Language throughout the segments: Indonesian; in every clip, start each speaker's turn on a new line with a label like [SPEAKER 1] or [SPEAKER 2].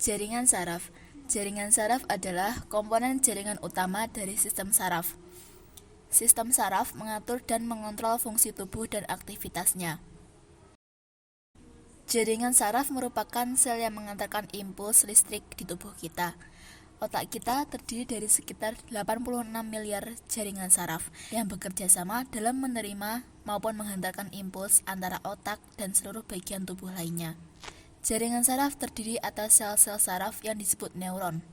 [SPEAKER 1] Jaringan saraf. Jaringan saraf adalah komponen jaringan utama dari sistem saraf. Sistem saraf mengatur dan mengontrol fungsi tubuh dan aktivitasnya. Jaringan saraf merupakan sel yang mengantarkan impuls listrik di tubuh kita. Otak kita terdiri dari sekitar 86 miliar jaringan saraf yang bekerja sama dalam menerima maupun menghantarkan impuls antara otak dan seluruh bagian tubuh lainnya. Jaringan saraf terdiri atas sel-sel saraf yang disebut neuron.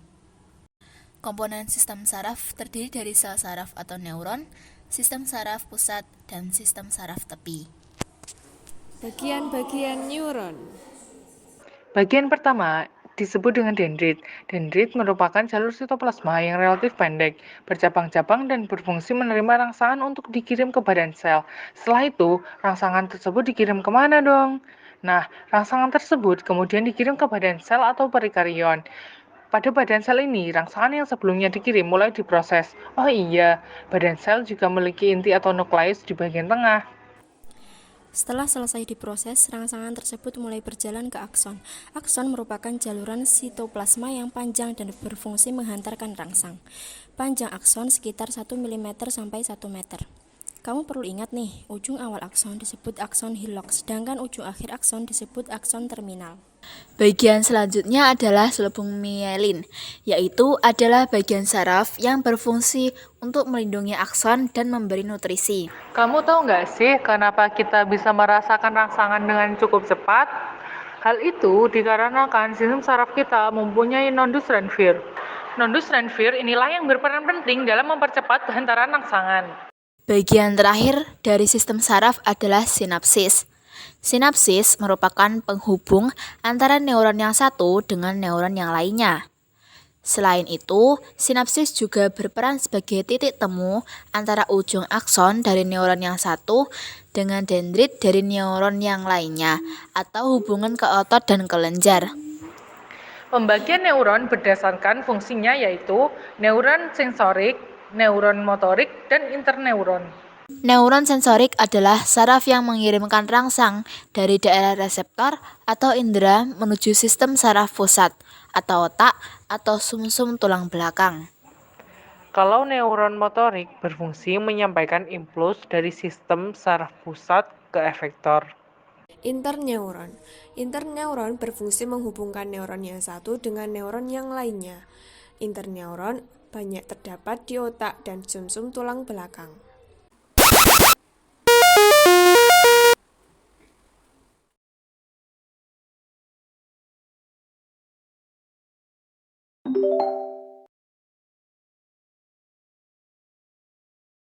[SPEAKER 1] Komponen sistem saraf terdiri dari sel saraf atau neuron, sistem saraf pusat, dan sistem saraf tepi.
[SPEAKER 2] Bagian-bagian neuron.
[SPEAKER 3] Bagian pertama disebut dengan dendrit. Dendrit merupakan jalur sitoplasma yang relatif pendek, bercabang-cabang dan berfungsi menerima rangsangan untuk dikirim ke badan sel. Setelah itu, rangsangan tersebut dikirim kemana dong? Nah, rangsangan tersebut kemudian dikirim ke badan sel atau perikarion. Pada badan sel ini, rangsangan yang sebelumnya dikirim mulai diproses. Oh iya, badan sel juga memiliki inti atau nukleus di bagian tengah.
[SPEAKER 2] Setelah selesai diproses, rangsangan tersebut mulai berjalan ke akson. Akson merupakan jaluran sitoplasma yang panjang dan berfungsi menghantarkan rangsang. Panjang akson sekitar 1 mm sampai 1 meter. Kamu perlu ingat nih, ujung awal akson disebut akson hilok, sedangkan ujung akhir akson disebut akson terminal.
[SPEAKER 1] Bagian selanjutnya adalah selubung mielin, yaitu adalah bagian saraf yang berfungsi untuk melindungi akson dan memberi nutrisi.
[SPEAKER 3] Kamu tahu nggak sih kenapa kita bisa merasakan rangsangan dengan cukup cepat? Hal itu dikarenakan sistem saraf kita mempunyai nodus Ranvier. Nodus Ranvier inilah yang berperan penting dalam mempercepat kehantaran rangsangan.
[SPEAKER 1] Bagian terakhir dari sistem saraf adalah sinapsis. Sinapsis merupakan penghubung antara neuron yang satu dengan neuron yang lainnya. Selain itu, sinapsis juga berperan sebagai titik temu antara ujung akson dari neuron yang satu dengan dendrit dari neuron yang lainnya, atau hubungan ke otot dan kelenjar.
[SPEAKER 3] Pembagian neuron berdasarkan fungsinya yaitu neuron sensorik, neuron motorik, dan interneuron.
[SPEAKER 1] Neuron sensorik adalah saraf yang mengirimkan rangsang dari daerah reseptor atau indera menuju sistem saraf pusat atau otak atau sumsum tulang belakang.
[SPEAKER 3] Kalau neuron motorik berfungsi menyampaikan impuls dari sistem saraf pusat ke efektor.
[SPEAKER 2] Interneuron. Interneuron berfungsi menghubungkan neuron yang satu dengan neuron yang lainnya. Interneuron banyak terdapat di otak dan sumsum tulang belakang.